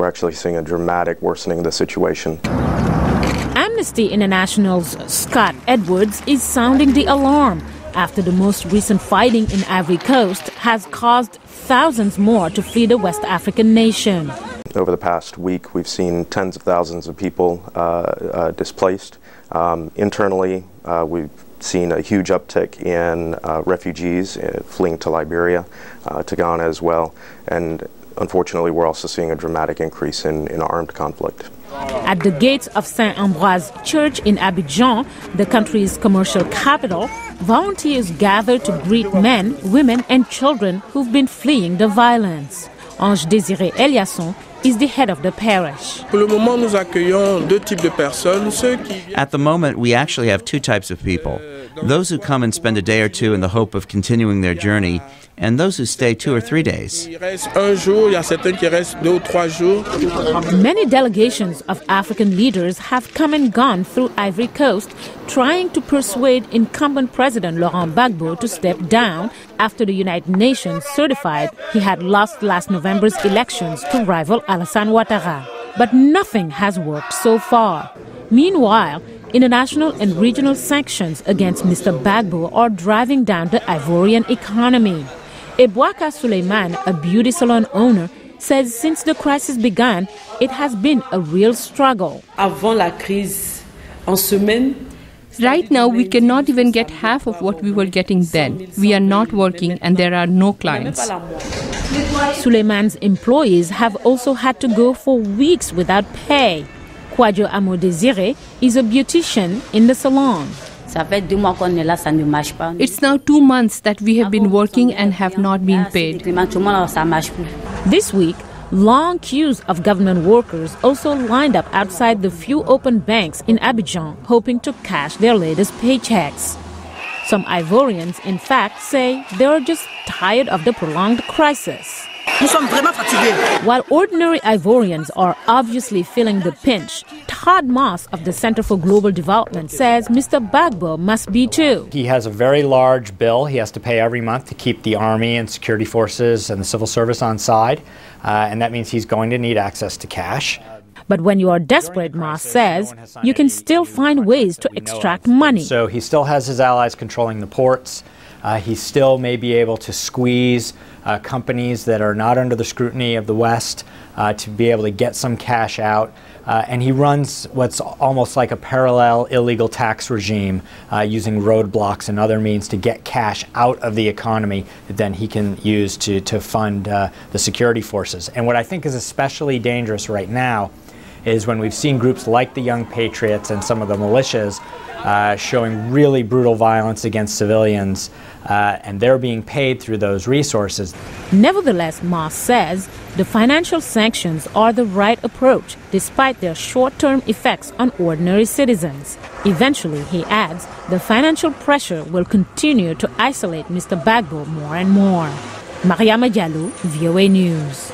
we're actually seeing a dramatic worsening of the situation. Amnesty International's Scott Edwards is sounding the alarm after the most recent fighting in Ivory Coast has caused thousands more to flee the West African nation. Over the past week, we've seen tens of thousands of people displaced. Internally, we've seen a huge uptick in refugees fleeing to Liberia, to Ghana as well. And unfortunately, we're also seeing a dramatic increase in armed conflict. At the gates of Saint-Ambroise Church in Abidjan, the country's commercial capital, volunteers gather to greet men, women and children who've been fleeing the violence. Ange Désiré Eliasson is the head of the parish. At the moment, we actually have two types of people. Those who come and spend a day or two in the hope of continuing their journey, and those who stay 2 or 3 days. Many delegations of African leaders have come and gone through Ivory Coast, trying to persuade incumbent President Laurent Gbagbo to step down after the United Nations certified he had lost last November's elections to rival Alassane Ouattara. But nothing has worked so far. Meanwhile, international and regional sanctions against Mr. Gbagbo are driving down the Ivorian economy. Ebouaka Suleiman, a beauty salon owner, says since the crisis began, it has been a real struggle. Right now, we cannot even get half of what we were getting then. We are not working and there are no clients. Suleiman's employees have also had to go for weeks without pay. Kwadjo Amo Desire is a beautician in the salon. It's now 2 months that we have been working and have not been paid. This week, long queues of government workers also lined up outside the few open banks in Abidjan, hoping to cash their latest paychecks. Some Ivorians, in fact, say they are just tired of the prolonged crisis. While ordinary Ivorians are obviously feeling the pinch, Todd Moss of the Center for Global Development says Mr. Gbagbo must be too. He has a very large bill he has to pay every month to keep the army and security forces and the civil service on side, and that means he's going to need access to cash. But when you are desperate, Moss says, you can still find ways to extract money. So he still has his allies controlling the ports. He still may be able to squeeze companies that are not under the scrutiny of the West to be able to get some cash out. And he runs what's almost like a parallel illegal tax regime using roadblocks and other means to get cash out of the economy that then he can use to fund the security forces. And what I think is especially dangerous right now is when we've seen groups like the Young Patriots and some of the militias showing really brutal violence against civilians, and they're being paid through those resources. Nevertheless, Moss says the financial sanctions are the right approach, despite their short-term effects on ordinary citizens. Eventually, he adds, the financial pressure will continue to isolate Mr. Gbagbo more and more. Mariama Diallo, VOA News.